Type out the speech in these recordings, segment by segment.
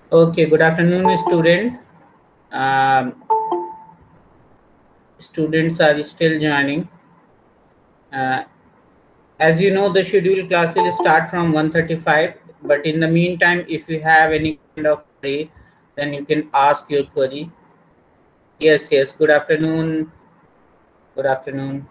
Okay, good afternoon, student. Um, Students are still joining. Uh, as you know, the scheduled class will start from 1:35. But in the meantime, if you have any kind of query, then you can ask your query. Yes, yes. Good afternoon. Good afternoon.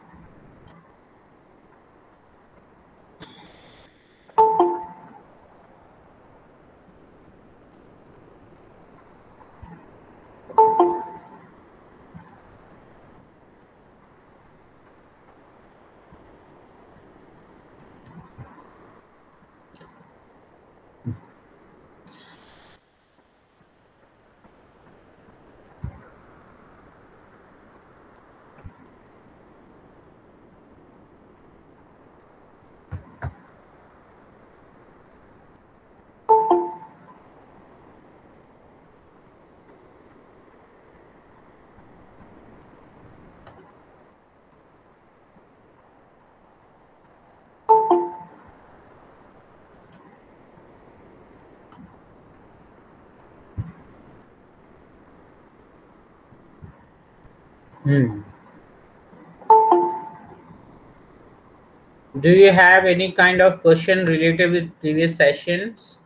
Hmm. Do you have any kind of question related with previous sessions?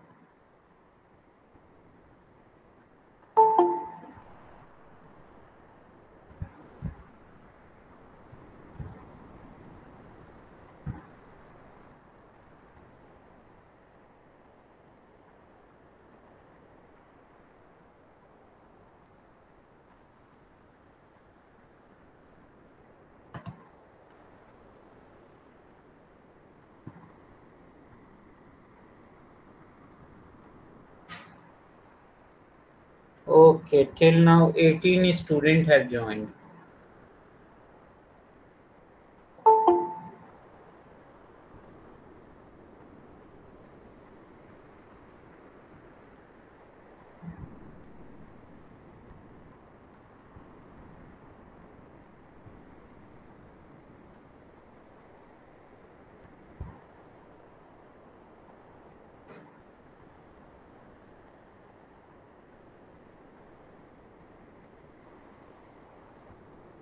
Okay, till now 18 students have joined.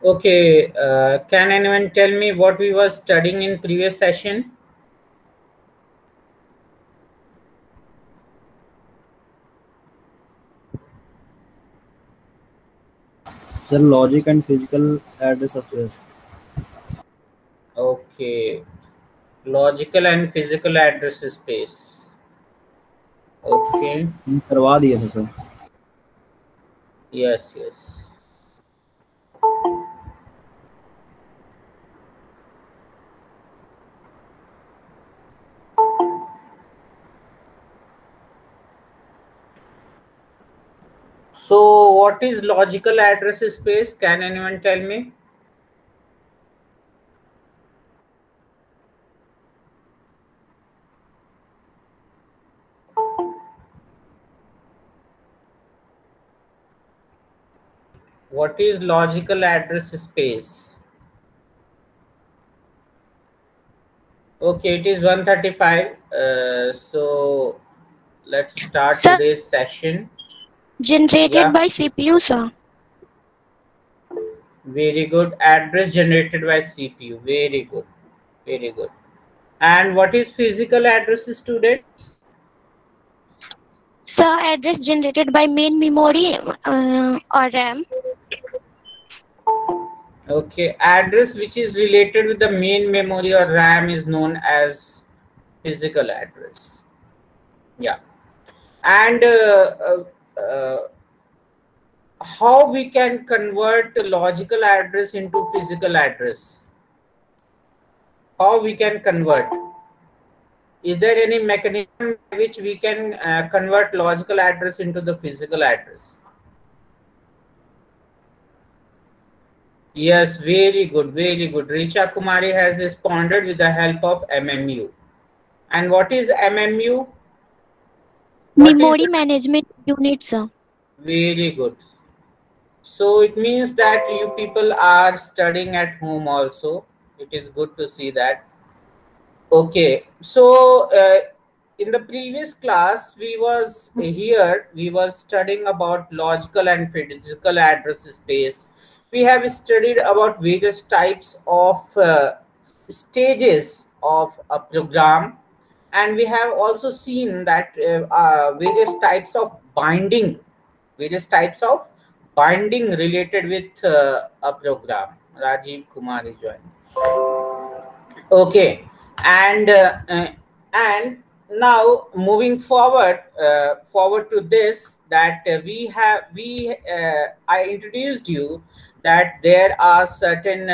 Okay, can anyone tell me what we were studying in previous session? Sir, logic and physical address space. Okay, logical and physical address space. Okay, करवा दिया था sir. yes, yes. So, what is logical address space? Can anyone tell me? What is logical address space? Okay, it is 1:35. So let's start Sir, today's session. generated Yeah, by CPU, sir. very good. Address generated by CPU. Very good. Very good. And what is physical address, student? Sir, address generated by main memory or RAM. Okay, address which is related with the main memory or RAM is known as physical address. Yeah. And how we can convert logical address into physical address? How we can convert? Is there any mechanism by which we can convert logical address into the physical address? Yes, very good, very good. Richa Kumari has responded with the help of MMU. And what is MMU? What is Memory management unit, sir. very good. So it means that you people are studying at home also. It is good to see that. Okay, so in the previous class we was studying about logical and physical address space. We have studied about various types of stages of a program, and we have also seen that various types of binding related with a program. Rajiv Kumar is joining. Okay, and and now moving forward to this, that I introduced you that there are certain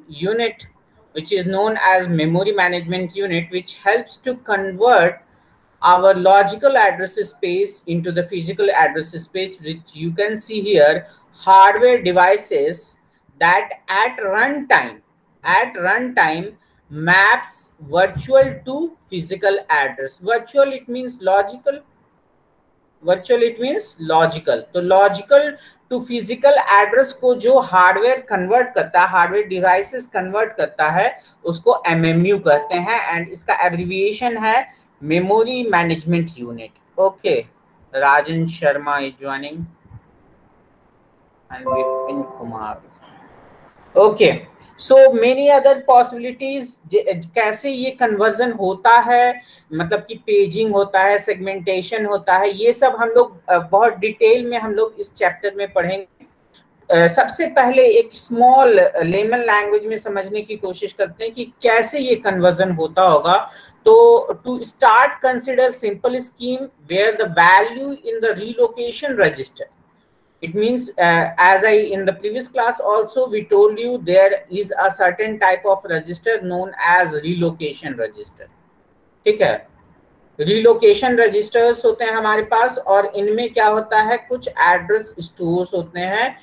unit which is known as memory management unit, which helps to convert our logical address space into the physical address space, which you can see here. Hardware devices that at runtime maps virtual to physical address. Virtual it means logical. तो logical to physical address को जो hardware convert करता है, hardware devices convert करता है, उसको MMU कहते हैं, एंड इसका एब्रिविएशन है memory management unit. Okay, Rajan Sharma is joining and Vipin Kumar. Okay, so many other possibilities. कैसे ये कन्वर्जन होता है, मतलब कि पेजिंग होता है, सेगमेंटेशन होता है, ये सब हम लोग बहुत डिटेल में हम लोग इस चैप्टर में पढ़ेंगे. सबसे पहले एक स्मॉल लेमन लैंग्वेज में समझने की कोशिश करते हैं कि कैसे ये कन्वर्जन होता होगा. तो to start consider simple scheme where the value in the relocation register. It means as I in the previous class also we told you, there is a certain type of register known as relocation register. ठीक है, relocation registers होते हैं हमारे पास, और इनमें क्या होता है, कुछ एड्रेस स्टोर्स होते हैं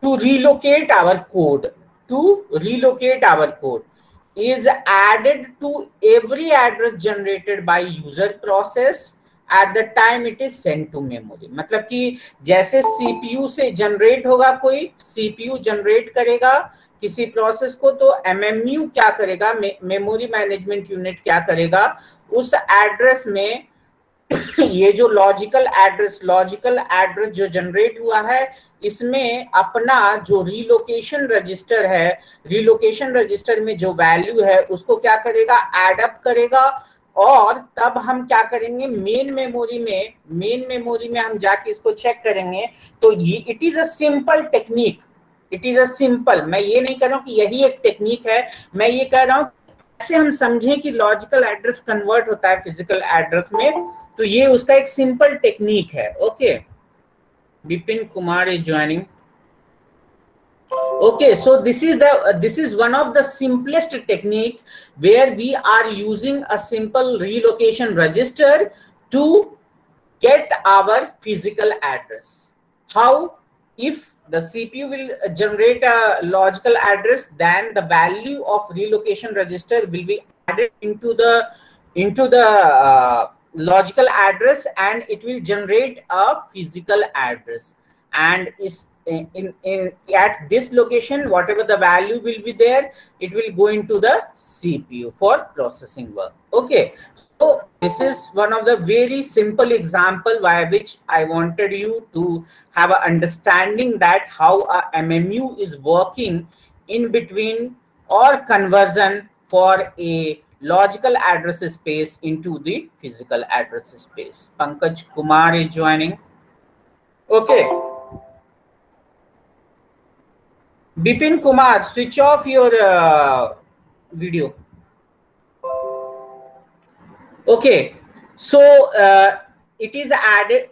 to relocate our code is added to every address generated by user process at the time it is sent to memory. मतलब कि जैसे CPU से जनरेट होगा, कोई CPU जनरेट करेगा किसी प्रोसेस को, तो MMU क्या करेगा, मेमोरी मैनेजमेंट यूनिट क्या करेगा, उस एड्रेस में ये जो लॉजिकल एड्रेस जो जनरेट हुआ है, इसमें अपना जो रीलोकेशन रजिस्टर है, रीलोकेशन रजिस्टर में जो वैल्यू है उसको क्या करेगा, एड अप करेगा. और तब हम क्या करेंगे, मेन मेमोरी में हम जाके इसको चेक करेंगे. तो ये it is a simple technique, मैं ये नहीं कह रहा हूं कि यही एक टेक्निक है, मैं ये कह रहा हूं कैसे हम समझें कि लॉजिकल एड्रेस कन्वर्ट होता है फिजिकल एड्रेस में. तो ये उसका एक सिंपल टेक्निक है. Okay, Vipin Kumar is joining. Okay, so this is one of the simplest technique where we are using a simple relocation register to get our physical address. How? If the CPU will generate a logical address, then the value of relocation register will be added into the logical address, and it will generate a physical address. And is at this location, whatever the value will be there, it will go into the CPU for processing work. Okay, so this is one of the very simple example by which I wanted you to have an understanding that how a MMU is working in between or conversion for a logical address space into the physical address space. Pankaj Kumar is joining. Okay, Bipin Kumar, switch off your video. Okay, so it is added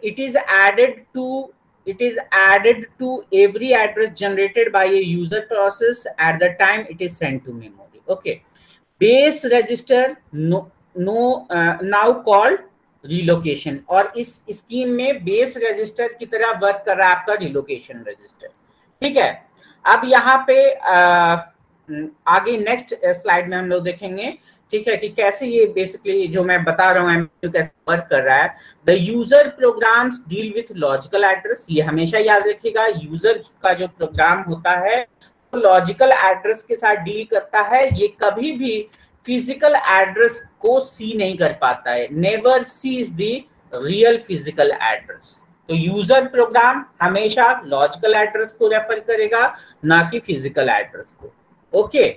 to every address generated by a user process at the time it is sent to memory. Okay, base register now called relocation, और इस scheme में base register की तरह work कर रहा है आपका relocation register. ठीक है, अब यहाँ पे आगे नेक्स्ट स्लाइड में हम लोग देखेंगे, ठीक है, कि कैसे ये बेसिकली जो मैं बता रहा हूँ कैसे वर्क कर रहा है. The user programs deal with logical address. ये हमेशा याद रखिएगा, यूजर का जो प्रोग्राम होता है वो लॉजिकल एड्रेस के साथ डील करता है. ये कभी भी फिजिकल एड्रेस को सी नहीं कर पाता है. Never sees the real physical address. तो यूजर प्रोग्राम हमेशा लॉजिकल एड्रेस को रेफर करेगा, ना कि फिजिकल एड्रेस को. Okay,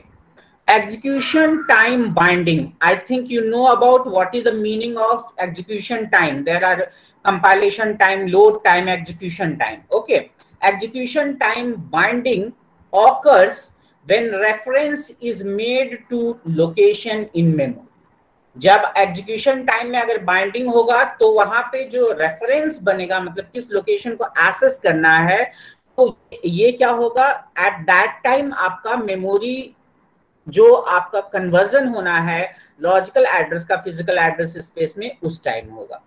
execution time binding. I think you know about what is the meaning of execution time. There are compilation time, load time, execution time. Okay, execution time binding occurs when reference is made to location in memory. जब execution time में अगर binding होगा तो वहां पे जो reference बनेगा, मतलब किस लोकेशन को एक्सेस करना है, तो ये क्या होगा, एट दैट टाइम आपका मेमोरी जो आपका कन्वर्जन होना है लॉजिकल एड्रेस का फिजिकल एड्रेस स्पेस में, उस टाइम होगा.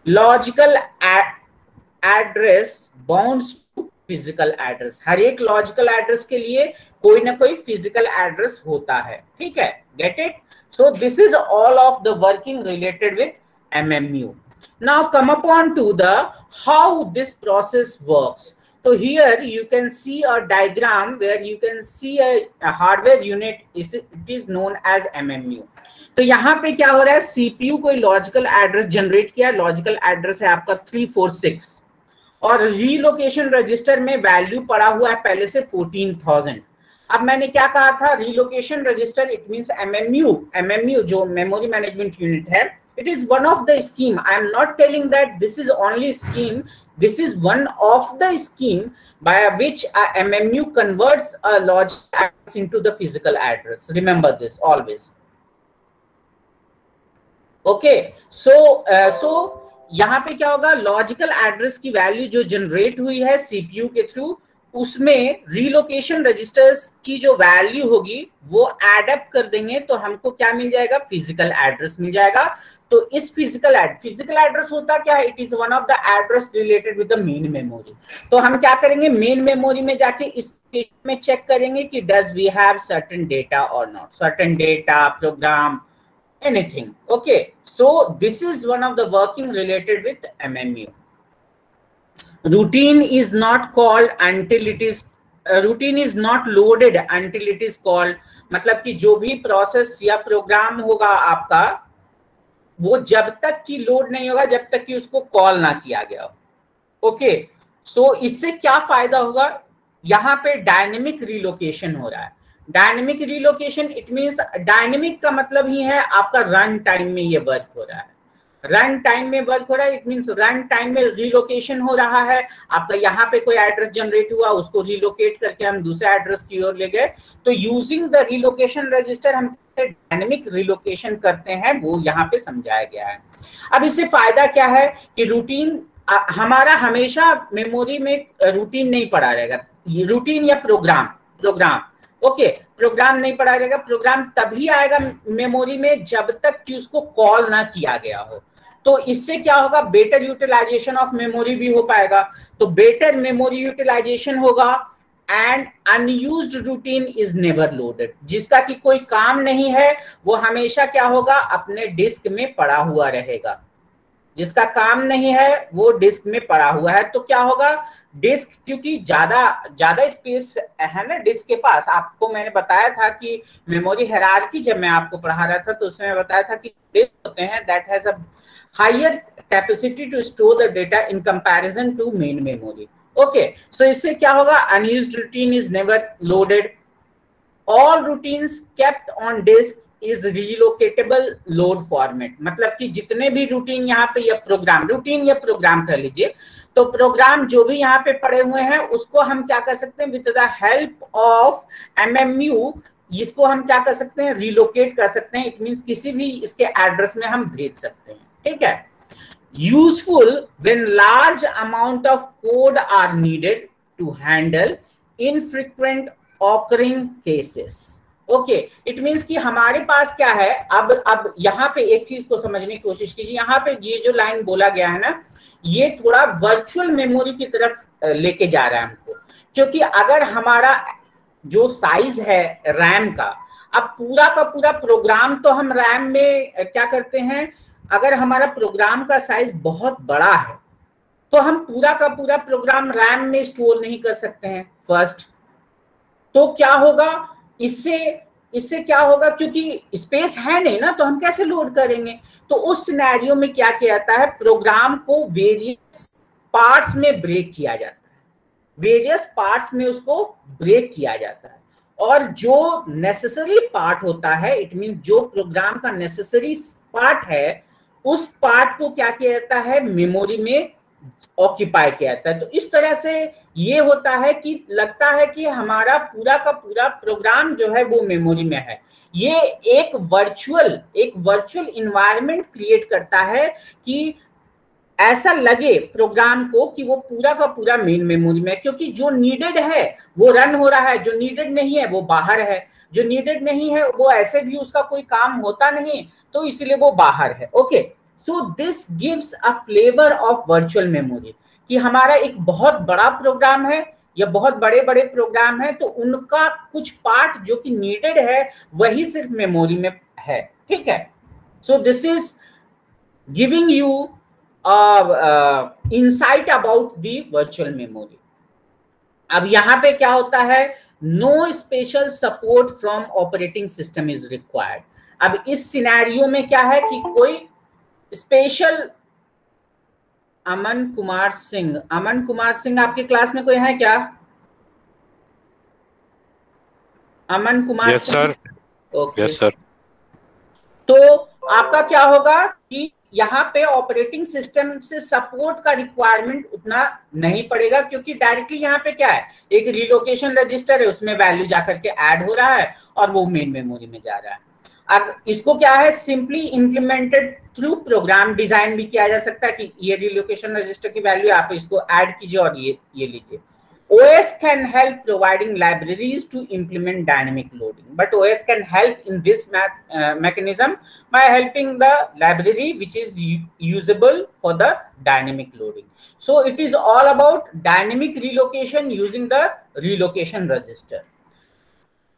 Logical address bounds to physical address. हर एक लॉजिकल एड्रेस के लिए कोई ना कोई फिजिकल एड्रेस होता है. ठीक है, get it. So this is all of the working related with MMU. Now come upon to the how this process works. So here you can see a diagram where you can see a hardware unit. It is known as MMU. तो यहाँ पे क्या हो रहा है, CPU कोई logical address generate किया. Logical address है आपका 346 और रीलोकेशन रजिस्टर में वैल्यू पड़ा हुआ है पहले से 14,000. अब मैंने क्या कहा था, relocation register it means MMU जो मेमोरी मैनेजमेंट यूनिट है, it is one of the scheme. I am not telling that this is only scheme. This is one of the scheme by which a MMU converts a logical address into the physical address. Remember this always. Okay, so यहाँ पे क्या होगा, logical address की value जो generate हुई है CPU के through, उसमें रीलोकेशन रजिस्टर्स की जो वैल्यू होगी वो एड अप कर देंगे तो हमको क्या मिल जाएगा, फिजिकल एड्रेस मिल जाएगा. तो इस फिजिकल एड्रेस होता क्या है, it is one of the address related with the main memory. तो हम क्या करेंगे, मेन मेमोरी में जाके इस में चेक करेंगे कि does we have certain data और not, certain data, program, anything. Okay, so this is one of the working related with MMU. Routine is not called until it is routine is not loaded until it is called. मतलब कि जो भी process या programme होगा आपका, वो जब तक कि लोड नहीं होगा जब तक कि उसको कॉल ना किया गया हो. ओके, सो इससे क्या फायदा होगा, यहाँ पे डायनेमिक रिलोकेशन हो रहा है. Dynamic relocation it means, dynamic का मतलब ही है आपका रन टाइम में ये वर्क हो रहा है. रन टाइम में वर्क हो रहा है, इट मींस रन टाइम में रिलोकेशन हो रहा है. आपका यहाँ पे कोई एड्रेस जनरेट हुआ, उसको रिलोकेट करके हम दूसरे एड्रेस की ओर ले गए. तो यूजिंग द रिलोकेशन रजिस्टर हम डायनेमिक रिलोकेशन करते हैं, वो यहाँ पे समझाया गया है. अब इससे फायदा क्या है कि रूटीन हमारा हमेशा मेमोरी में रूटीन नहीं पड़ा रहेगा. रूटीन या प्रोग्राम ओके, प्रोग्राम नहीं पड़ा रहेगा. प्रोग्राम तभी आएगा मेमोरी में जब तक कि उसको कॉल ना किया गया हो. तो इससे क्या होगा, बेटर यूटिलाइजेशन ऑफ मेमोरी भी हो पाएगा. तो बेटर मेमोरी यूटिलाइजेशन होगा and unused routine is never loaded. जिसका कि कोई काम नहीं है वो हमेशा क्या होगा, अपने डिस्क में पड़ा हुआ रहेगा. जिसका काम नहीं है वो डिस्क में पड़ा हुआ है. तो क्या होगा, डिस्क क्योंकि ज्यादा स्पेस है ना डिस्क के पास. आपको मैंने बताया था कि मेमोरी हायरार्की जब मैं आपको पढ़ा रहा था तो उसमें बताया था कि डिस्क होते हैं that has a higher capacity to store the data in comparison to main memory. Okay, so इससे क्या होगा, unused routine is never loaded. All routines kept on disk is relocatable load format. मतलब कि जितने भी routine यहाँ पे या प्रोग्राम, रूटीन या प्रोग्राम कर लीजिए, तो प्रोग्राम जो भी यहाँ पे पड़े हुए हैं उसको हम क्या कर सकते हैं, with the help of MMU इसको हम क्या कर सकते हैं, रिलोकेट कर सकते हैं। इट मींस किसी भी इसके एड्रेस में हम भेज सकते हैं, ठीक है। Useful when large amount of code are needed to handle infrequent occurring cases. Okay, it means कि हमारे पास क्या है, अब यहाँ पे एक चीज को समझने की कोशिश कीजिए। यहाँ पे ये जो लाइन बोला गया है ना, ये थोड़ा वर्चुअल मेमोरी की तरफ लेके जा रहा है हमको, क्योंकि अगर हमारा जो साइज है रैम का, अब पूरा का पूरा प्रोग्राम तो हम रैम में क्या करते हैं, अगर हमारा प्रोग्राम का साइज बहुत बड़ा है तो हम पूरा का पूरा प्रोग्राम रैम में स्टोर नहीं कर सकते हैं फर्स्ट। तो क्या होगा, इससे क्या होगा, क्योंकि स्पेस है नहीं ना, तो हम कैसे लोड करेंगे। तो उस सिनेरियो में क्या किया जाता है, प्रोग्राम को वेरियस पार्ट्स में ब्रेक किया जाता है, वेरियस पार्ट्स में उसको ब्रेक किया जाता है। और जो नेसेसरी पार्ट होता है, इट मीन जो प्रोग्राम का नेसेसरी पार्ट है, उस पार्ट को क्या किया जाता है, मेमोरी में ऑक्यूपाई किया जाता है। तो इस तरह से ये होता है कि लगता है कि हमारा पूरा का पूरा प्रोग्राम जो है वो मेमोरी में है। ये एक वर्चुअल इन्वायरमेंट क्रिएट करता है कि ऐसा लगे प्रोग्राम को कि वो पूरा का पूरा मेन मेमोरी में है, क्योंकि जो नीडेड है वो रन हो रहा है, जो नीडेड नहीं है वो बाहर है, जो नीडेड नहीं है वो ऐसे भी उसका कोई काम होता नहीं, तो इसलिए वो बाहर है। Okay, so this gives a flavour of virtual memory, कि हमारा एक बहुत बड़ा प्रोग्राम है या बहुत बड़े बड़े प्रोग्राम है, तो उनका कुछ पार्ट जो कि नीडेड है वही सिर्फ मेमोरी में है, ठीक है। So this is giving you insight about the virtual memory। अब यहाँ पे क्या होता है, no special support from operating system is required। अब इस सिनेरियो में क्या है कि कोई स्पेशल, अमन कुमार सिंह आपके क्लास में कोई है क्या? Aman Kumar? Yes sir. Okay, yes sir. तो आपका क्या होगा कि यहाँ पे ऑपरेटिंग सिस्टम से सपोर्ट का रिक्वायरमेंट उतना नहीं पड़ेगा, क्योंकि डायरेक्टली यहाँ पे क्या है, एक रिलोकेशन रजिस्टर है, उसमें वैल्यू जाकर के ऐड हो रहा है और वो मेन मेमोरी में जा रहा है। अब इसको क्या है, simply implemented through program design भी किया जा सकता है कि ये रिलोकेशन रजिस्टर की वैल्यू आप इसको ऐड कीजिए और ये लीजिए। OS can help providing libraries to implement dynamic loading, but OS can help in this mechanism by helping the library which is usable for the dynamic loading. So it is all about dynamic relocation using the relocation register.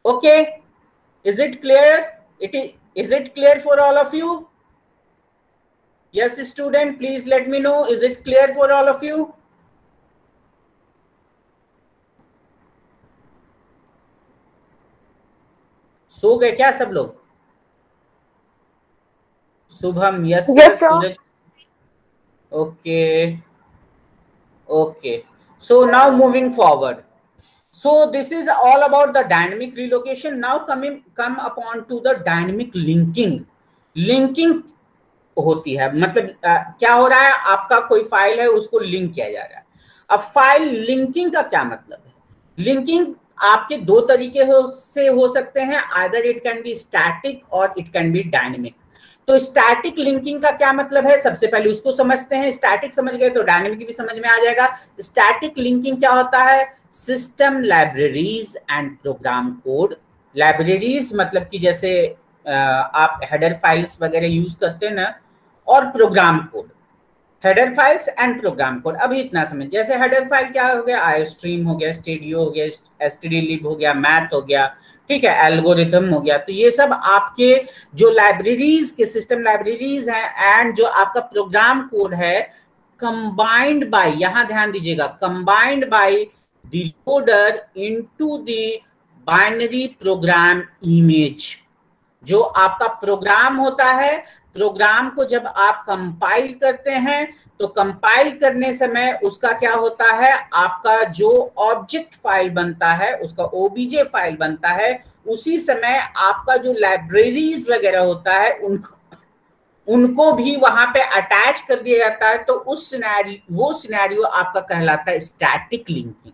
Okay, is it clear? Is it clear for all of you? Yes, student, please let me know. Is it clear for all of you? सो गए क्या सब लोग? Shubham? Yes sir. Okay okay, so now moving forward, so this is all about the dynamic relocation. Now come upon to the dynamic linking होती है, मतलब क्या हो रहा है, आपका कोई फाइल है उसको लिंक किया जा रहा है। अब फाइल लिंकिंग का क्या मतलब है? लिंकिंग आपके दो तरीके से हो सकते हैं, either it can be static और इट कैन बी डायनेमिक। तो स्टैटिक लिंकिंग का क्या मतलब है, सबसे पहले उसको समझते हैं। स्टैटिक समझ गए तो डायनेमिक भी समझ में आ जाएगा। स्टैटिक लिंकिंग क्या होता है, system libraries and program code. Libraries मतलब कि जैसे आप हेडर फाइल्स वगैरह यूज करते हैं ना, और program code, header files and program code. अभी इतना समझ, जैसे हेडर फाइल क्या हो गया, आईओस्ट्रीम हो गया, स्टूडियो हो गया, stdlib हो गया, मैथ हो गया, ठीक है, एल्गोरिथम हो गया। तो ये सब आपके जो लाइब्रेरीज के सिस्टम लाइब्रेरीज हैं एंड जो आपका प्रोग्राम कोड है, कंबाइंड बाय, यहां ध्यान दीजिएगा, combined by the loader into the binary program image. जो आपका प्रोग्राम होता है, प्रोग्राम को जब आप कंपाइल करते हैं तो कंपाइल करने समय उसका क्या होता है, आपका जो ऑब्जेक्ट फाइल बनता है, उसका ओबीजे फाइल बनता है, उसी समय आपका जो लाइब्रेरीज वगैरह होता है उनको भी वहां पे अटैच कर दिया जाता है, तो उस वो सिनेरियो आपका कहलाता है स्टैटिक लिंकिंग।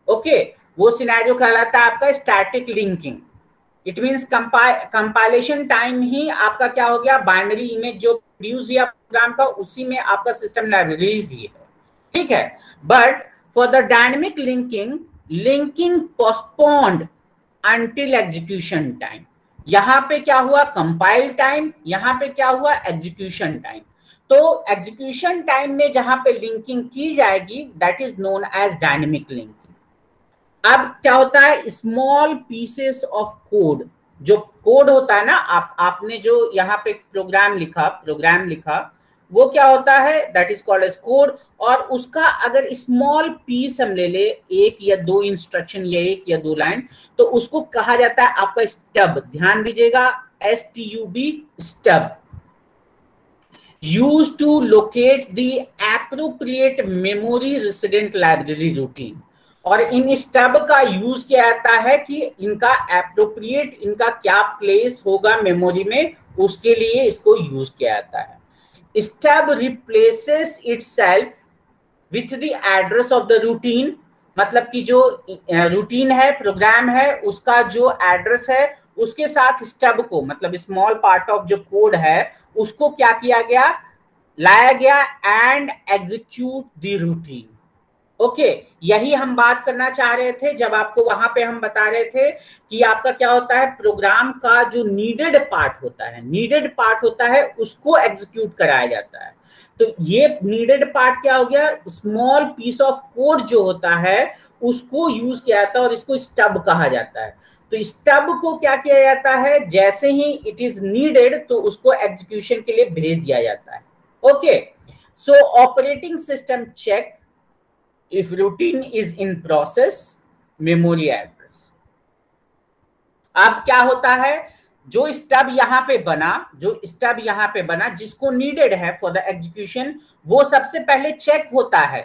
ओके, वो सिनेरियो कहलाता है आपका static linking. It means compilation time ही आपका क्या हो गया, बाइनरी इमेज जो प्रोड्यूस किया प्रोग्राम का, उसी में आपका सिस्टम लाइब्रेरीज भी है, ठीक है। But for the dynamic linking postponed until execution time. यहां पे क्या हुआ, कंपाइल टाइम, यहां पे क्या हुआ, एग्जीक्यूशन टाइम। तो एग्जीक्यूशन टाइम में जहां पे लिंकिंग की जाएगी that is known as dynamic linking. अब क्या होता है, स्मॉल पीसेस ऑफ कोड, जो कोड होता है ना, आपने जो यहाँ पे प्रोग्राम लिखा, वो क्या होता है, that is called as code. और उसका अगर स्मॉल पीस हम ले ले, एक या दो इंस्ट्रक्शन या एक या दो लाइन, तो उसको कहा जाता है आपका स्टब। ध्यान दीजिएगा, STUB, stub, used to locate the appropriate memory resident library routine. और इन स्टब का यूज किया जाता है कि इनका एप्रोप्रिएट, इनका क्या प्लेस होगा मेमोरी में, उसके लिए इसको यूज किया जाता है। Stub replaces itself with the address of the routine, मतलब कि जो रूटीन है, प्रोग्राम है, उसका जो एड्रेस है उसके साथ स्टब को, मतलब स्मॉल पार्ट ऑफ जो कोड है उसको क्या किया गया, लाया गया and execute the routine. Okay, यही हम बात करना चाह रहे थे जब आपको वहां पे हम बता रहे थे कि आपका क्या होता है, प्रोग्राम का जो नीडेड पार्ट होता है उसको एग्जीक्यूट कराया जाता है। तो ये नीडेड पार्ट क्या हो गया, स्मॉल पीस ऑफ कोड जो होता है उसको यूज किया जाता है और इसको स्टब कहा जाता है। तो स्टब को क्या किया जाता है, जैसे ही इट इज नीडेड तो उसको एग्जीक्यूशन के लिए भेज दिया जाता है। Okay, so operating system check if routine is in process memory address। अब क्या होता है, जो स्टब यहां पे बना जिसको नीडेड है फॉर द एग्जीक्यूशन, वो सबसे पहले चेक होता है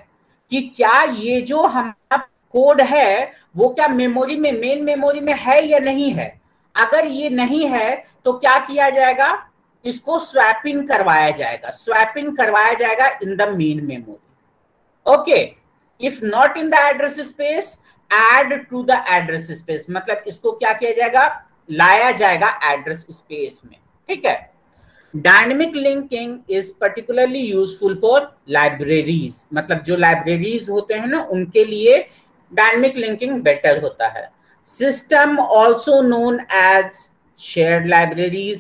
कि क्या ये जो हमारा कोड है वो क्या मेमोरी में, मेन मेमोरी में है या नहीं है। अगर ये नहीं है तो क्या किया जाएगा, इसको स्वैपिंग करवाया जाएगा in the main memory. Okay, if not in the address space, add to the address space, मतलब इसको क्या किया जाएगा, लाया जाएगा एड्रेस स्पेस में, ठीक है। Dynamic linking is particularly useful for libraries, मतलब जो लाइब्रेरीज होते हैं ना उनके लिए डायनेमिक लिंकिंग बेटर होता है। System also known as shared libraries,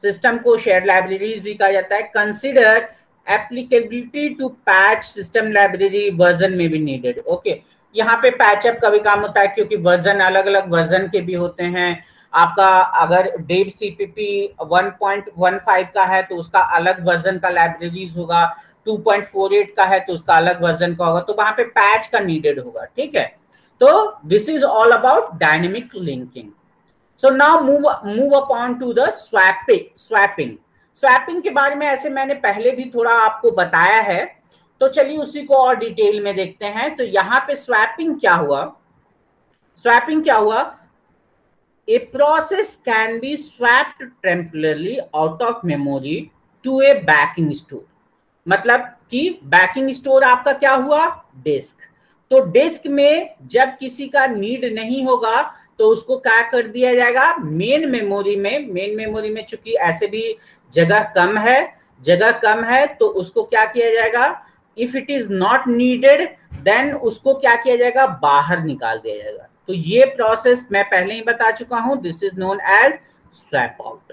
system को शेयर्ड लाइब्रेरीज भी कहा जाता है। Consider applicability to patch system library version में भी नीडेड। ओके, यहाँ पे पैचअप का भी काम होता है क्योंकि वर्जन अलग अलग वर्जन के भी होते हैं। आपका अगर डेव CPP 1.15 का है तो उसका अलग वर्जन का लाइब्रेरीज होगा, 2.48 का है तो उसका अलग वर्जन का होगा, तो वहां पे पैच का नीडेड होगा, ठीक है। तो this is all about dynamic linking. So now move upon to the swapping के बारे में ऐसे मैंने पहले भी थोड़ा आपको बताया है, तो चलिए उसी को और डिटेल में देखते हैं। तो यहाँ पे स्वैपिंग क्या हुआ, a process can be swapped temporarily out of memory to a backing store. मतलब कि बैकिंग स्टोर आपका क्या हुआ, डिस्क। तो डिस्क में जब किसी का नीड नहीं होगा तो उसको क्या कर दिया जाएगा, मेन मेमोरी में चूंकि ऐसे भी जगह कम है तो उसको क्या किया जाएगा, if it is not needed then उसको क्या किया जाएगा, बाहर निकाल दिया जाएगा। तो ये प्रोसेस मैं पहले ही बता चुका हूं, this is known as swap out.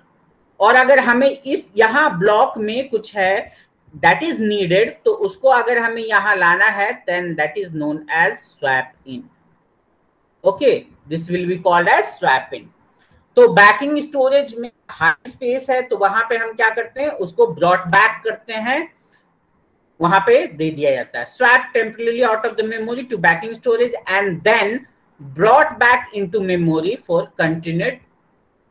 और अगर हमें इस यहाँ ब्लॉक में कुछ है दैट इज नीडेड तो उसको अगर हमें यहाँ लाना है then that is known as swap in. Okay, this will be called as swap in. तो बैकिंग स्टोरेज में हाई स्पेस है तो वहां पे हम क्या करते हैं, उसको ब्रॉट बैक करते हैं, वहां पे दे दिया जाता है। Swap temporarily out of the memory to backing storage and then brought back into memory for continued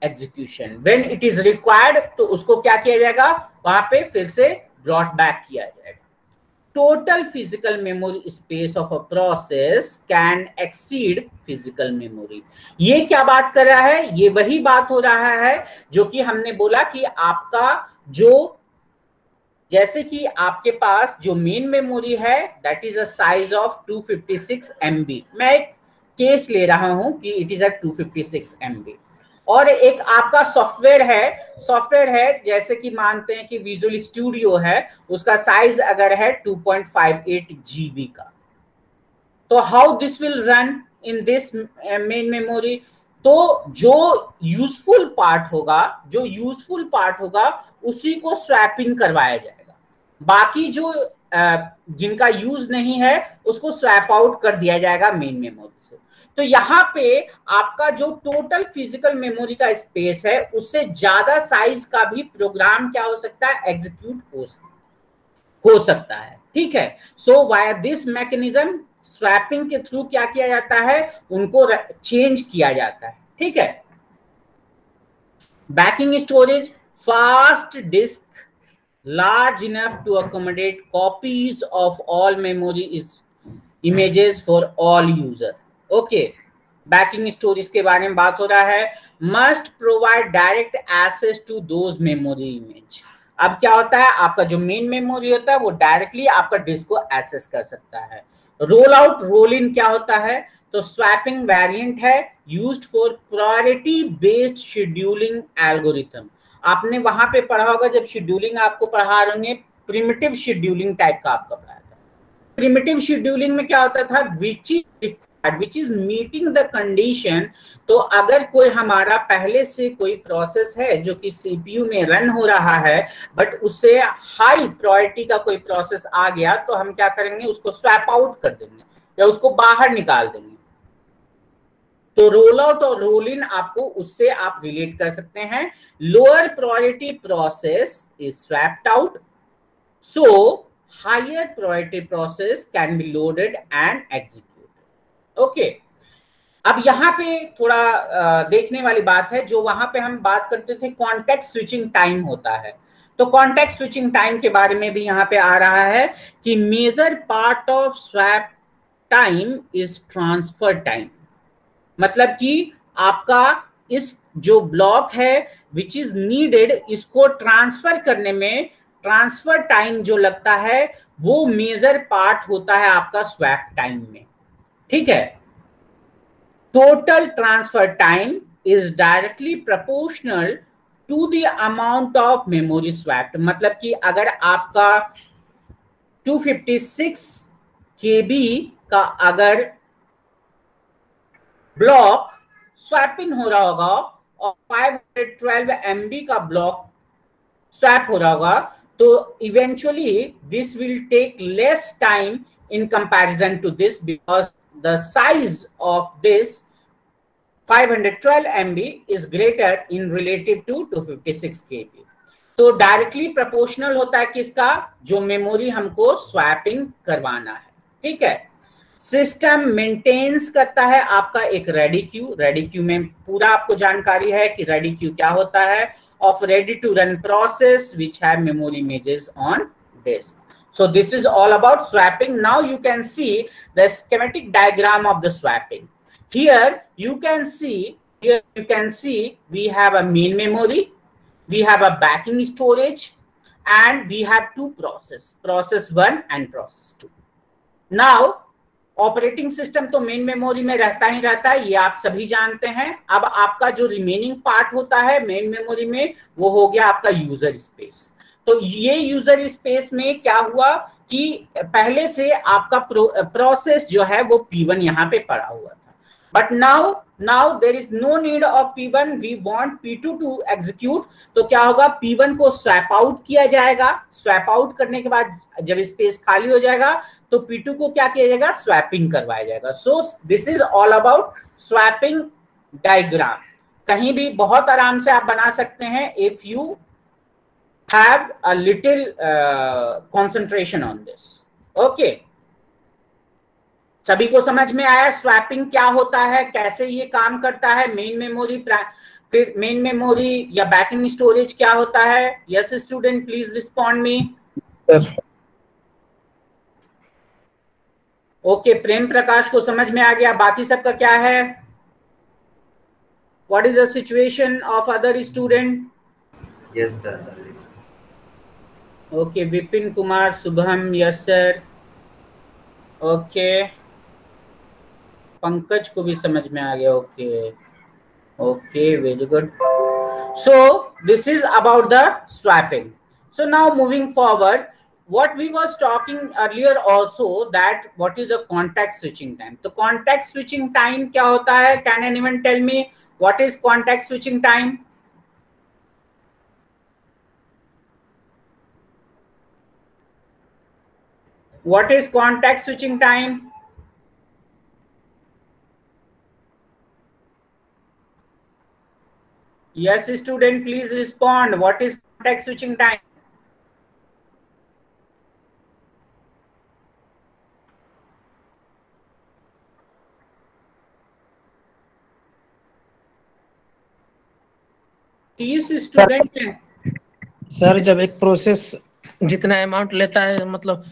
execution. When it is required तो उसको क्या किया जाएगा, वहां पे फिर से ब्रॉट बैक किया जाएगा। total physical memory space of a process can exceed physical memory। ये क्या बात कर रहा है? ये वही बात हो रहा है जो कि हमने बोला कि आपका जो, जैसे कि आपके पास जो मेन मेमोरी है that is a size of 256 MB। मैं एक केस ले रहा हूं कि इट इज अ 256 MB। और एक आपका सॉफ्टवेयर है जैसे कि मानते हैं कि विजुअल स्टूडियो है, उसका साइज अगर है 2.58 GB का। तो how this will run in this main memory? तो जो यूजफुल पार्ट होगा उसी को स्वैपिंग करवाया जाएगा, बाकी जो जिनका यूज नहीं है उसको स्वैप आउट कर दिया जाएगा मेन मेमोरी से। तो यहाँ पे आपका जो टोटल फिजिकल मेमोरी का स्पेस है उससे ज्यादा साइज का भी प्रोग्राम क्या हो सकता है? एग्जीक्यूट हो सकता है। ठीक है। सो वाया दिस मैकेनिज्म स्वैपिंग के थ्रू क्या किया जाता है? उनको चेंज किया जाता है। ठीक है। Backing storage, fast disk large enough to accommodate copies of all memory images for all user। okay, banking storage के बारे में बात हो रहा है। must provide direct access to those memory image। अब क्या होता है? आपका जो मेन मेमोरी होता है वो डायरेक्टली आपका डिस्क को एक्सेस कर सकता है। रोल आउट रोल इन क्या होता है? तो स्वैपिंग वेरिएंट है used for priority based scheduling algorithm. आपने वहां पे पढ़ा होगा जब शेड्यूलिंग आपको पढ़ा रहे हैं, प्रिमिटिव शेड्यूलिंग टाइप का आपका पढ़ा था। प्रिमिटिव शेड्यूलिंग में क्या होता था? Which is meeting the condition. तो अगर कोई हमारा पहले से कोई प्रोसेस है जो कि सीपीयू में रन हो रहा है बट उससे हाई प्रायोरिटी का कोई प्रोसेस आ गया तो हम क्या करेंगे? उसको स्वैप आउट कर देंगे या उसको बाहर निकाल देंगे। तो रोल आउट और रोल इन आपको उससे आप रिलेट कर सकते हैं। Lower priority process is swapped out, so higher priority process can be loaded and executed. Okay, अब यहाँ पे थोड़ा देखने वाली बात है, जो वहां पे हम बात करते थे कॉन्टेक्स्ट स्विचिंग टाइम होता है। तो कॉन्टेक्स्ट स्विचिंग टाइम के बारे में भी यहाँ पे आ रहा है कि major part of swap time is transfer time. मतलब कि आपका इस जो ब्लॉक है विच इज नीडेड, इसको ट्रांसफर करने में ट्रांसफर टाइम जो लगता है वो मेजर पार्ट होता है आपका स्वैप टाइम में। ठीक है। Total transfer time is directly proportional to the amount of memory swapped. मतलब कि अगर आपका 256 KB का अगर ब्लॉक स्वैपिंग हो रहा होगा और 512 MB का ब्लॉक स्वैप हो रहा होगा तो eventually this will take less time in comparison to this because the size of this 512 MB is greater in relative to 256 KB। तो डायरेक्टली प्रोपोर्शनल होता है किसका? जो मेमोरी हमको स्वैपिंग करवाना है। ठीक है। सिस्टम मेंटेन्स करता है आपका एक रेडी क्यू। रेडी क्यू में पूरा आपको जानकारी है कि रेडी क्यू क्या होता है। Of ready to run process which have memory images on disk. So this is all about swapping. Now you can see the schematic diagram of the swapping. Here you can see we have a main memory, we have a backing storage, and we have two process 1 and process 2. Now operating system तो main memory में रहता ही रहता है, ये आप सभी जानते हैं। अब आपका जो रिमेनिंग पार्ट होता है मेन मेमोरी में वो हो गया आपका यूजर स्पेस। तो ये यूजर स्पेस में क्या हुआ कि पहले से आपका प्रोसेस जो है वो P1 यहाँ पे पड़ा हुआ था, but now there is no need of P1, we want P2 to execute. तो क्या होगा? P1 को स्वैप आउट किया जाएगा। स्वैप आउट करने के बाद जब स्पेस खाली हो जाएगा तो P2 को क्या किया जाएगा? स्वैपिंग करवाया जाएगा। So this is all about swapping diagram. कहीं भी बहुत आराम से आप बना सकते हैं if you have a little concentration on this। okay, सभी को समझ में आया स्वैपिंग क्या होता है, कैसे ये काम करता है? मेन मेमोरी, फिर मेन मेमोरी या बैकिंग स्टोरेज क्या होता है? Yes student, please respond me. Okay, Prem Prakash को समझ में आ गया, बाकी सबका क्या है? What is the situation of other student? Yes sir. Okay, Vipin Kumar, Shubham, yes sir. Okay, Pankaj को भी समझ में आ गया। Okay okay, very good. So this is about the swapping. So now moving forward, what we was talking earlier also, that what is the context switching time. तो context switching time क्या होता है? Can anyone tell me what is context switching time? What is context switching time? Yes, student, please respond. What is context switching time? Student हैं sir. जब एक process जितना amount लेता है, मतलब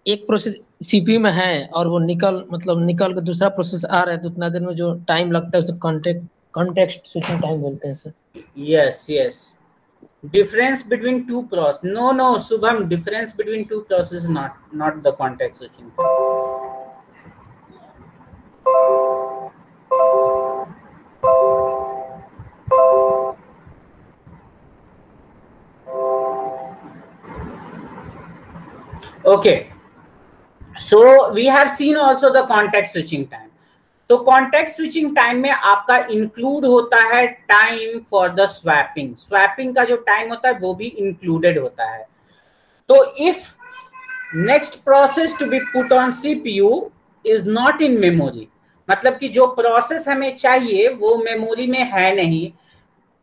एक प्रोसेस सीपीयू में है और वो निकल के दूसरा प्रोसेस आ रहा है, तो उतना देर में जो टाइम लगता है उसे कॉन्टेक्स्ट स्विचिंग टाइम बोलते हैं sir. Yes yes, difference between two process. No Shubham, difference between two process is not the context switching. Okay, so we have seen also the context switching time. तो context switching time में आपका include होता है time for the swapping. Swapping का जो time होता है वो भी इंक्लूडेड होता है. तो if next process to be put on CPU is not in memory, मतलब कि जो प्रोसेस हमें चाहिए वो मेमोरी में है नहीं,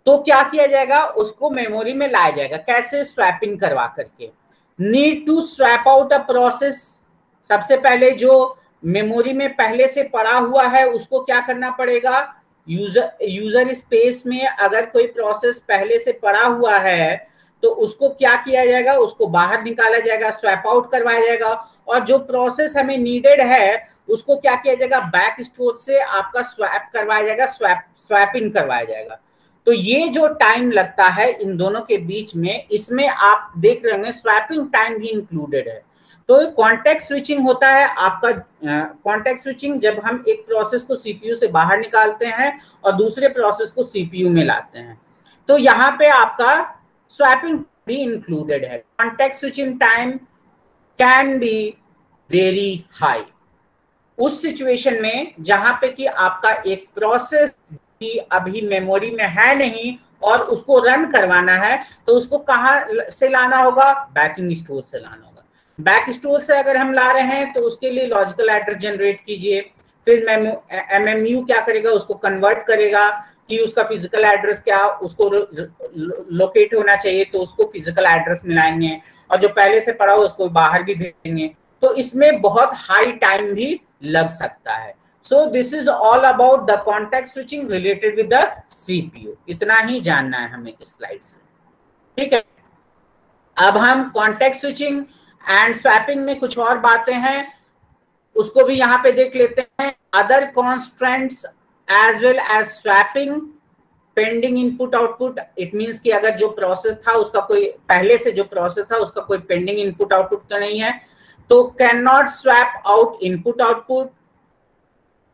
तो क्या किया जाएगा? उसको मेमोरी में लाया जाएगा. कैसे? स्वैपिंग करवा करके. Need to swap out a process. सबसे पहले जो मेमोरी में पहले से पड़ा हुआ है उसको क्या करना पड़ेगा? यूजर स्पेस में अगर कोई प्रोसेस पहले से पड़ा हुआ है तो उसको क्या किया जाएगा? उसको बाहर निकाला जाएगा, स्वैप आउट करवाया जाएगा. और जो प्रोसेस हमें नीडेड है उसको क्या किया जाएगा? बैक स्टोर से आपका स्वैप करवाया जाएगा, स्वैप इन करवाया जाएगा. तो ये जो टाइम लगता है इन दोनों के बीच में, इसमें आप देख रहे होंगे स्वैपिंग टाइम भी इंक्लूडेड है. तो कॉन्टेक्स्ट स्विचिंग होता है आपका. कॉन्टेक्स्ट स्विचिंग जब हम एक प्रोसेस को सीपीयू से बाहर निकालते हैं और दूसरे प्रोसेस को सीपीयू में लाते हैं, तो यहाँ पे आपका स्वैपिंग भी इंक्लूडेड है. Context switching time can be very high उस सिचुएशन में जहां पे कि आपका एक प्रोसेस की अभी मेमोरी में है नहीं और उसको रन करवाना है, तो उसको कहां से लाना होगा? बैकिंग स्टोर से लाना होगा. बैक स्टोर से अगर हम ला रहे हैं तो उसके लिए लॉजिकल एड्रेस जनरेट कीजिए, फिर एमएमयू क्या करेगा? उसको कन्वर्ट करेगा कि उसका फिजिकल एड्रेस क्या उसको लोकेट होना चाहिए, तो उसको फिजिकल एड्रेस मिलाएंगे, और जो पहले से पड़ा हो उसको बाहर भी भेजेंगे. तो इसमें बहुत हाई टाइम भी लग सकता है. So this is all about the context switching related with the CPU. इतना ही जानना है हमें इस स्लाइड से. ठीक है, अब हम कॉन्टेक्स्ट स्विचिंग एंड स्वैपिंग में कुछ और बातें हैं उसको भी यहाँ पे देख लेते हैं. Other constraints as well as swapping, pending input output. It means कि अगर जो प्रोसेस था उसका कोई पहले से जो प्रोसेस था उसका कोई पेंडिंग इनपुट आउटपुट तो नहीं है, तो can not swap out input output,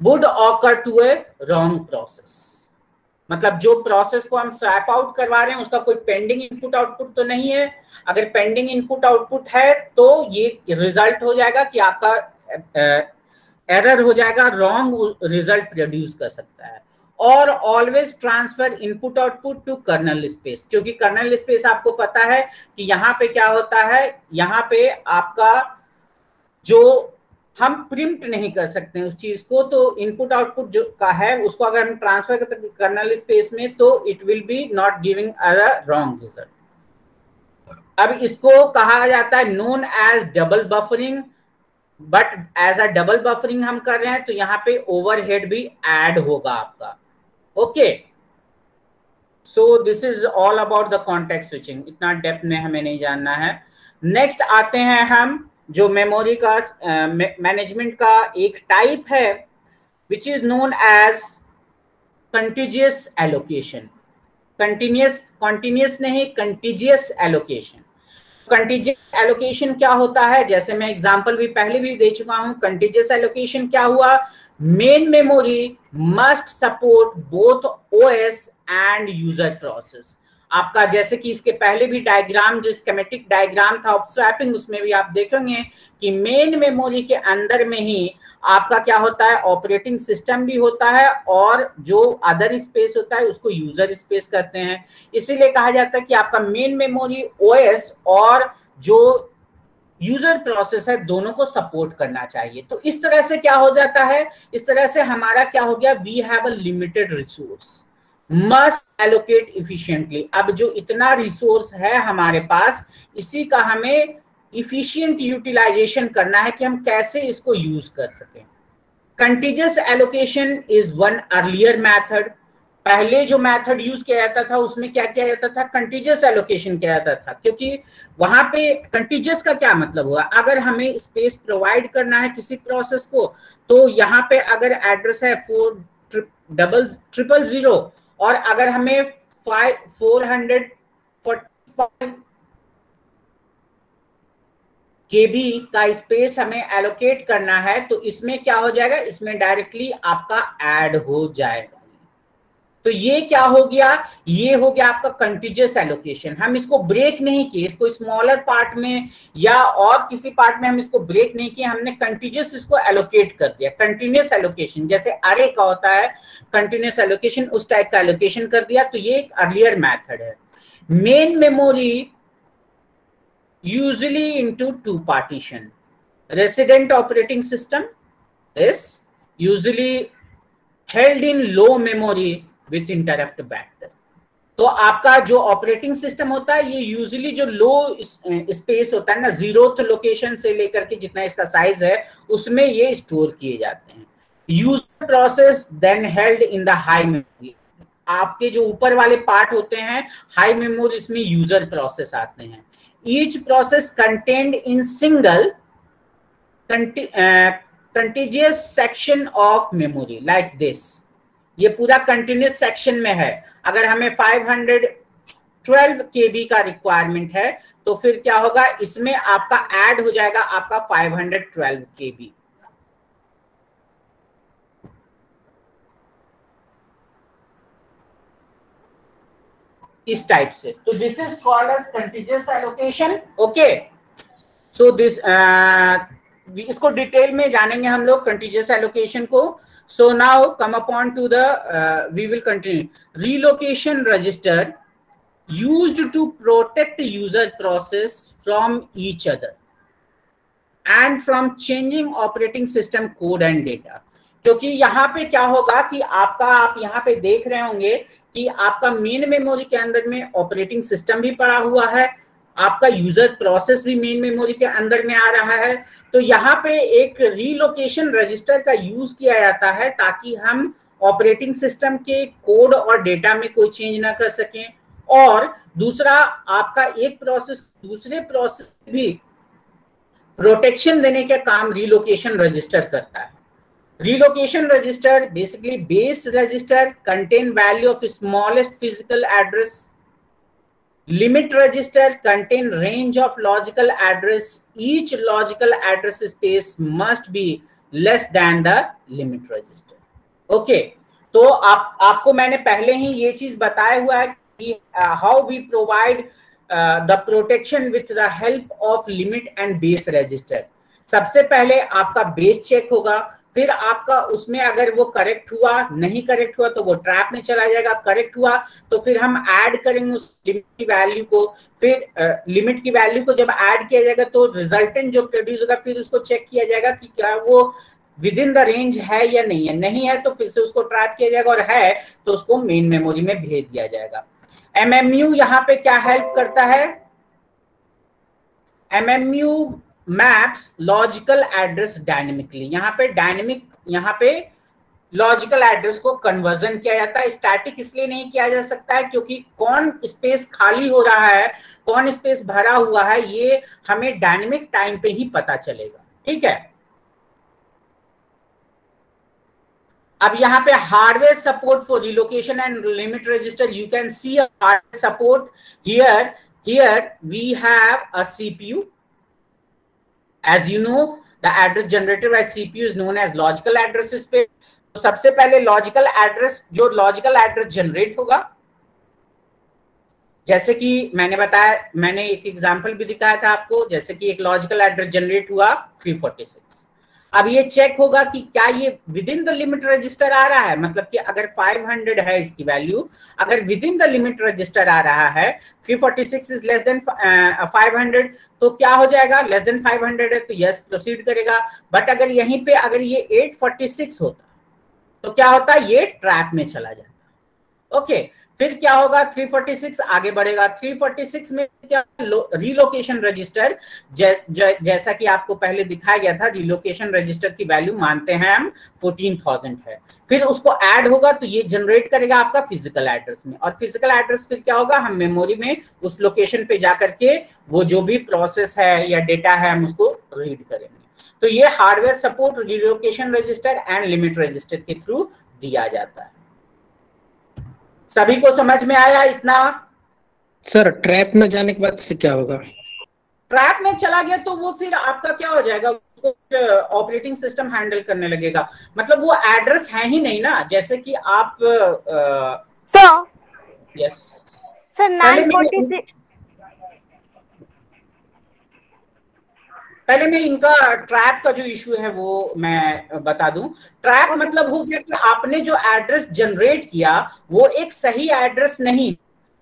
would occur to a wrong process. मतलब जो प्रोसेस को हम स्वैप आउट करवा रहे हैं उसका कोई पेंडिंग इनपुट आउटपुट तो नहीं है. अगर पेंडिंग इनपुट आउटपुट है तो ये रिजल्ट हो जाएगा कि आपका एरर हो जाएगा, रॉन्ग रिजल्ट प्रोड्यूस कर सकता है. और always transfer input output to kernel space, क्योंकि कर्नल स्पेस आपको पता है कि यहाँ पे क्या होता है, यहाँ पे आपका जो हम प्रिंट नहीं कर सकते हैं उस चीज को, तो इनपुट आउटपुट जो का है उसको अगर हम ट्रांसफर करते हैं कर्नल स्पेस में तो it will be not giving a wrong result. अब इसको कहा जाता है known as double buffering, but as a double buffering हम कर रहे हैं तो यहाँ पे ओवरहेड भी ऐड होगा आपका. Okay, so this is all about the context switching. इतना डेप्थ में हमें नहीं जानना है. नेक्स्ट आते हैं हम जो मेमोरी का मैनेजमेंट का एक टाइप है which is known as contiguous allocation. Continuous नहीं, कंटिजियस एलोकेशन। कंटिजियस एलोकेशन क्या होता है, जैसे मैं एग्जांपल भी पहले भी दे चुका हूं। कंटिजियस एलोकेशन क्या हुआ, main memory must support both OS and user process. आपका जैसे कि इसके पहले भी डायग्राम, जो स्कीमेटिक डायग्राम था ऑफ स्वैपिंग, उसमें भी आप देखेंगे कि मेन मेमोरी के अंदर में ही आपका क्या होता है, ऑपरेटिंग सिस्टम भी होता है और जो अदर स्पेस होता है उसको यूजर स्पेस कहते हैं। इसीलिए कहा जाता है कि आपका मेन मेमोरी ओएस और जो यूजर प्रोसेस है दोनों को सपोर्ट करना चाहिए। तो इस तरह से क्या हो जाता है, इस तरह से हमारा क्या हो गया, we have a limited resource, must allocate efficiently. अब जो इतना रिसोर्स है हमारे पास, इसी का हमें इफिशिएंट यूटिलाइजेशन करना है कि हम कैसे इसको यूज कर सकें। Contiguous allocation is one earlier method. पहले जो मेथड यूज किया जाता था उसमें क्या किया जाता था, कंटिजियस एलोकेशन किया जाता था, क्योंकि वहां पे कंटिजियस का क्या मतलब हुआ, अगर हमें स्पेस प्रोवाइड करना है किसी प्रोसेस को, तो यहाँ पे अगर एड्रेस है 40000 और अगर हमें 445 KB का स्पेस हमें एलोकेट करना है, तो इसमें क्या हो जाएगा, इसमें डायरेक्टली आपका ऐड हो जाएगा। तो ये क्या हो गया, ये हो गया आपका कंटिजियस एलोकेशन। हम इसको ब्रेक नहीं किए, इसको स्मॉलर पार्ट में या और किसी पार्ट में हम इसको ब्रेक नहीं किए, हमने कंटिजियस इसको एलोकेट कर दिया। कंटिन्यूस एलोकेशन जैसे अरे का होता है, कंटिन्यूस एलोकेशन उस टाइप का एलोकेशन कर दिया। तो ये एक अर्लियर मेथड है। Main memory usually into two partition. Resident operating system is usually held in low memory with interrupt vector. तो आपका जो ऑपरेटिंग सिस्टम होता है ये यूजुअली जो लो स्पेस होता है ना, 0th लोकेशन से लेकर के जितना इसका साइज है उसमें ये स्टोर किए जाते हैं। User process then held in the high memory. आपके जो ऊपर वाले पार्ट होते हैं हाई मेमोरी, इसमें यूजर प्रोसेस आते हैं। Each process contained in single contiguous section of memory like this. ये पूरा कंटिन्यूस सेक्शन में है। अगर हमें 512 KB का रिक्वायरमेंट है तो फिर क्या होगा, इसमें आपका ऐड हो जाएगा आपका 512 KB। इस टाइप से। तो this is called as contiguous allocation. Okay, so this इसको डिटेल में जानेंगे हम लोग कंटिजियस एलोकेशन को। So now come upon to the we will continue. Relocation register used to protect user process from each other and from changing operating system code and data. क्योंकि यहाँ पे क्या होगा कि आपका, आप यहाँ पे देख रहे होंगे कि आपका मेन मेमोरी के अंदर में ऑपरेटिंग सिस्टम भी पड़ा हुआ है, आपका यूजर प्रोसेस भी मेन मेमोरी के अंदर में आ रहा है। तो यहाँ पे एक रीलोकेशन रजिस्टर का यूज किया जाता है ताकि हम ऑपरेटिंग सिस्टम के कोड और डेटा में कोई चेंज ना कर सकें। और दूसरा, आपका एक प्रोसेस दूसरे प्रोसेस भी प्रोटेक्शन देने का काम रीलोकेशन रजिस्टर करता है। Relocation register, basically base register, contain value of smallest physical address. Limit register contain range of logical address. Each logical address space must be less than the limit register. Okay, तो आपको मैंने पहले ही ये चीज बताया हुआ है कि how we provide the protection with the help of limit and base register. सबसे पहले आपका बेस चेक होगा, फिर आपका उसमें अगर वो करेक्ट हुआ, नहीं करेक्ट हुआ तो वो ट्रैप में चला जाएगा, करेक्ट हुआ तो फिर हम ऐड करेंगे उस लिमिट की वैल्यू को। फिर लिमिट की वैल्यू को जब ऐड किया जाएगा तो रिजल्टेंट जो प्रोड्यूस होगा फिर उसको चेक किया जाएगा कि क्या वो विद इन द रेंज है या नहीं है। नहीं है तो फिर से उसको ट्रैप किया जाएगा और है तो उसको मेन मेमोरी में भेज दिया जाएगा। MMU यहाँ पे क्या हेल्प करता है, MMU maps logical address dynamically. यहाँ पे डायनेमिक, यहाँ पे लॉजिकल एड्रेस को कन्वर्जन किया जाता है। स्टैटिक इसलिए नहीं किया जा सकता है क्योंकि कौन स्पेस खाली हो रहा है, कौन स्पेस भरा हुआ है, ये हमें डायनेमिक टाइम पे ही पता चलेगा। ठीक है, अब यहाँ पे hardware support for relocation and limit register, you can see a hardware support here. Here we have a CPU, as you know the address generated by CPU is known as logical address space। तो सबसे पहले logical address, जो logical address generate होगा, जैसे कि मैंने बताया, मैंने एक एग्जांपल भी दिखाया था आपको, जैसे कि एक लॉजिकल एड्रेस जनरेट हुआ 346। अब ये चेक होगा कि क्या ये within the limit register आ रहा है, मतलब कि अगर 500 है इसकी वैल्यू, अगर within the limit register आ रहा है, 346 इज लेस देन 500, तो क्या हो जाएगा, लेस देन 500 है तो यस प्रोसीड करेगा। बट अगर यहीं पे अगर ये 846 होता तो क्या होता, ये ट्रैप में चला जाता। ओके, फिर क्या होगा, 346 आगे बढ़ेगा। 346 में क्या, रिलोकेशन रजिस्टर, जैसा कि आपको पहले दिखाया गया था, रिलोकेशन रजिस्टर की वैल्यू मानते हैं हम 14,000 है, फिर उसको ऐड होगा तो ये जनरेट करेगा आपका फिजिकल एड्रेस में, और फिजिकल एड्रेस फिर क्या होगा, हम मेमोरी में उस लोकेशन पे जाकर के वो जो भी प्रोसेस है या डेटा है हम उसको रीड करेंगे। तो ये hardware support relocation register and limit register के थ्रू दिया जाता है। सभी को समझ में आया इतना? सर ट्रैप में जाने के बाद से क्या होगा? ट्रैप में चला गया तो वो फिर आपका क्या हो जाएगा, उसको ऑपरेटिंग सिस्टम हैंडल करने लगेगा, मतलब वो एड्रेस है ही नहीं ना, जैसे कि आप सर यस सर 946 पहले मैं इनका ट्रैप का जो इशू है वो मैं बता दूं। ट्रैप मतलब हो गया कि आपने जो एड्रेस जनरेट किया वो एक सही एड्रेस नहीं,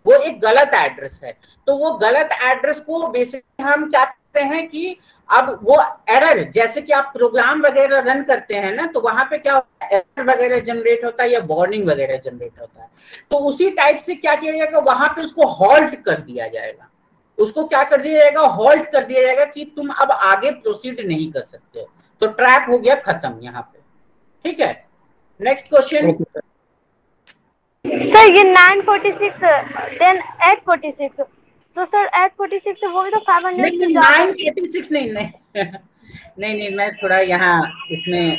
वो एक गलत एड्रेस है। तो वो गलत एड्रेस को बेसिकली हम क्या करते हैं कि अब वो एरर, जैसे कि आप प्रोग्राम वगैरह रन करते हैं ना, तो वहां पे क्या होता है, एरर वगैरह जनरेट होता है या वार्निंग वगैरह जनरेट होता है, तो उसी टाइप से क्या किया जाएगा, वहां पे उसको हॉल्ट कर दिया जाएगा। उसको क्या कर दिया जाएगा, हॉल्ट कर दिया जाएगा कि तुम अब आगे प्रोसीड नहीं कर सकते हो, तो ट्रैप हो गया खत्म यहाँ पे। ठीक है, नेक्स्ट क्वेश्चन। सर ये 946 देन 846, तो सर 846 से वो भी तो 500 से ज्यादा। 946 नहीं नहीं नहीं नहीं, मैं थोड़ा यहाँ इसमें,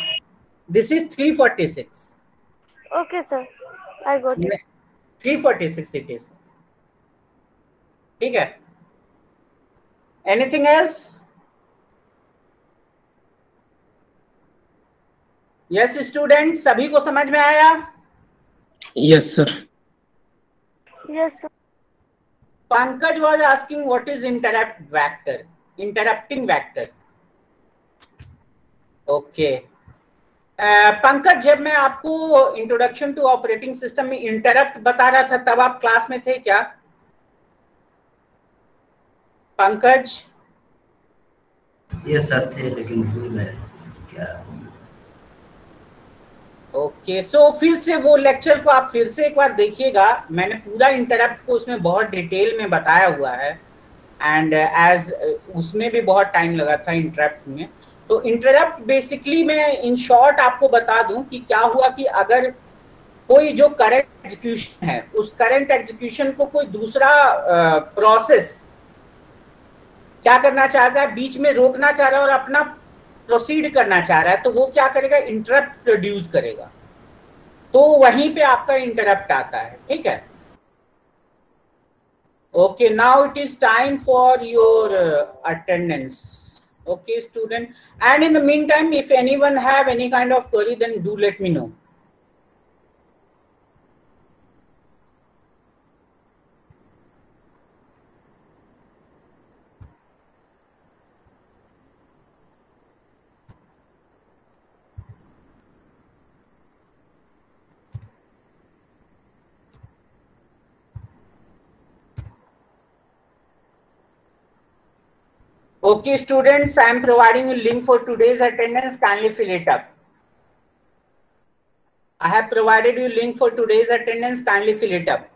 this is 346। Okay sir, I got it. 346 it is. ठीक है, एनीथिंग एल्स? यस स्टूडेंट, सभी को समझ में आया? Yes sir. Yes sir. Pankaj was asking what is interrupt vector, interrupting vector. Okay. Pankaj, जब मैं आपको इंट्रोडक्शन टू ऑपरेटिंग सिस्टम में इंटरप्ट बता रहा था तब आप क्लास में थे क्या पंकज? ये सर थे लेकिन भूल गए क्या। ओके, सो फिर से वो लेक्चर को आप फिर से एक बार देखिएगा, मैंने पूरा इंटरप्ट को उसमें बहुत डिटेल में बताया हुआ है, एंड एज उसमें भी बहुत टाइम लगा था इंटरप्ट में। तो इंटरप्ट बेसिकली मैं इन शॉर्ट आपको बता दूं कि क्या हुआ कि अगर कोई जो करंट एग्जीक्यूशन है, उस करंट एग्जीक्यूशन को कोई दूसरा प्रोसेस क्या करना चाहता है, बीच में रोकना चाह रहा है और अपना प्रोसीड करना चाह रहा है, तो वो क्या करेगा, इंटरप्ट प्रोड्यूस करेगा, तो वहीं पे आपका इंटरप्ट आता है। ठीक है, okay, now it is time for your attendance. Okay student, and in the mean time if anyone have any kind of query then do let me know. Okay students, I am providing you link for today's attendance, kindly fill it up. I have provided you link for today's attendance, kindly fill it up.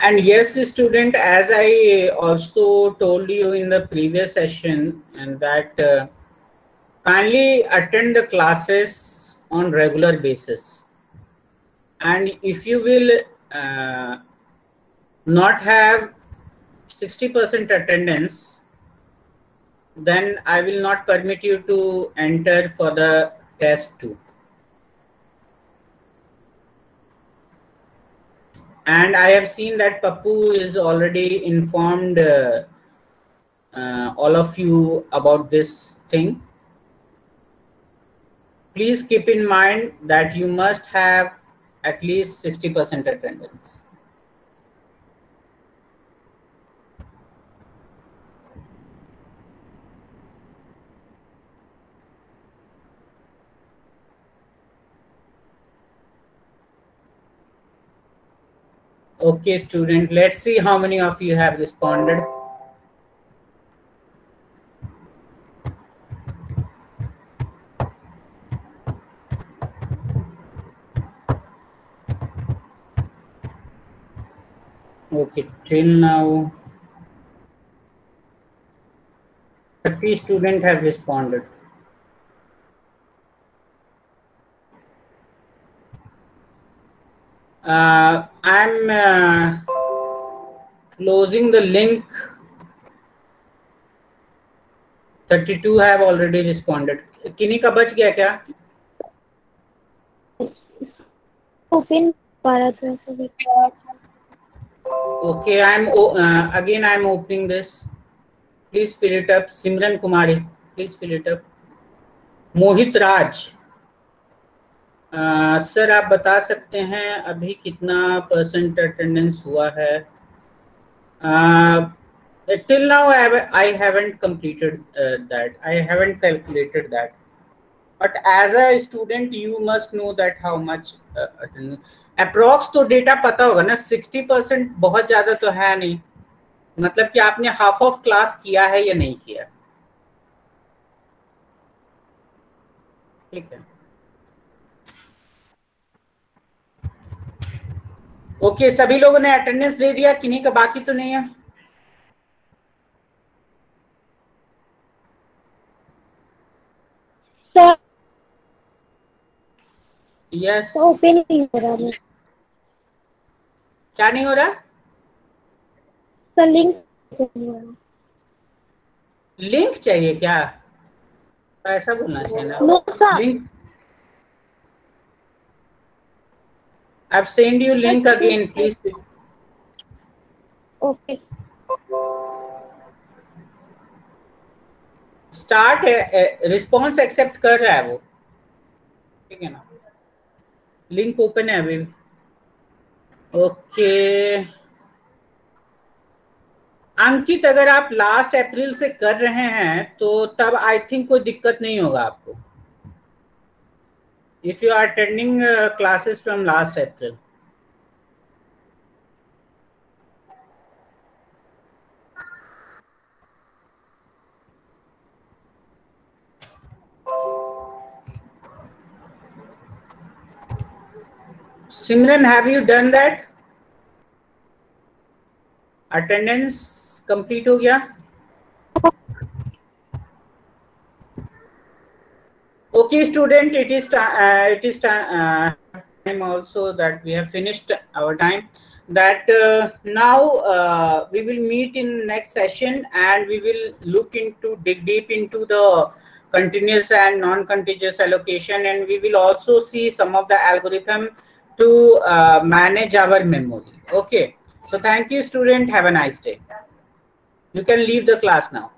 And yes, student, as I also told you in the previous session, and that kindly attend the classes on regular basis. And if you will not have 60% attendance, then I will not permit you to enter for the test too. And I have seen that Pappu is already informed all of you about this thing. Please keep in mind that you must have at least 60% attendance. Okay, student, let's see how many of you have responded. Okay, till now 30 students have responded. I'm closing the link. 32 have already responded. किन्हीं का बच गया क्या? Open Okay, I'm opening this. Please fill it up. Simran Kumari, please fill it up. Mohit Raj, sir आप बता सकते हैं अभी कितना % अटेंडेंस हुआ है? Till now I haven't completed that. I haven't calculated that. But as a student you must know that how much attendance. Approx तो data पता होगा ना. 60% बहुत ज्यादा तो है नहीं, मतलब कि आपने हाफ ऑफ क्लास किया है या नहीं किया. ठीक है. ओके, सभी लोगों ने अटेंडेंस दे दिया, किन्हीं का बाकी तो नहीं है? Sir yes. ओपन नहीं हो रहा है. क्या नहीं हो रहा? सर लिंक चाहिए क्या? ऐसा बोलना चाहिए ना. No sir. Link. I've sent you link again, please. Okay. Start response accept कर रहा है वो, ठीक है ना. लिंक ओपन है अभी. ओके अंकित, अगर आप लास्ट अप्रैल से कर रहे हैं तो तब आई थिंक कोई दिक्कत नहीं होगा आपको. If you are attending classes from last April. Simran, have you done that? Attendance complete हो गया? Okay, student, it is time also that we have finished our time. That now we will meet in next session and we will dig deep into the continuous and non-contiguous allocation, and we will also see some of the algorithm to manage our memory. Okay, so thank you student, have a nice day. You can leave the class now.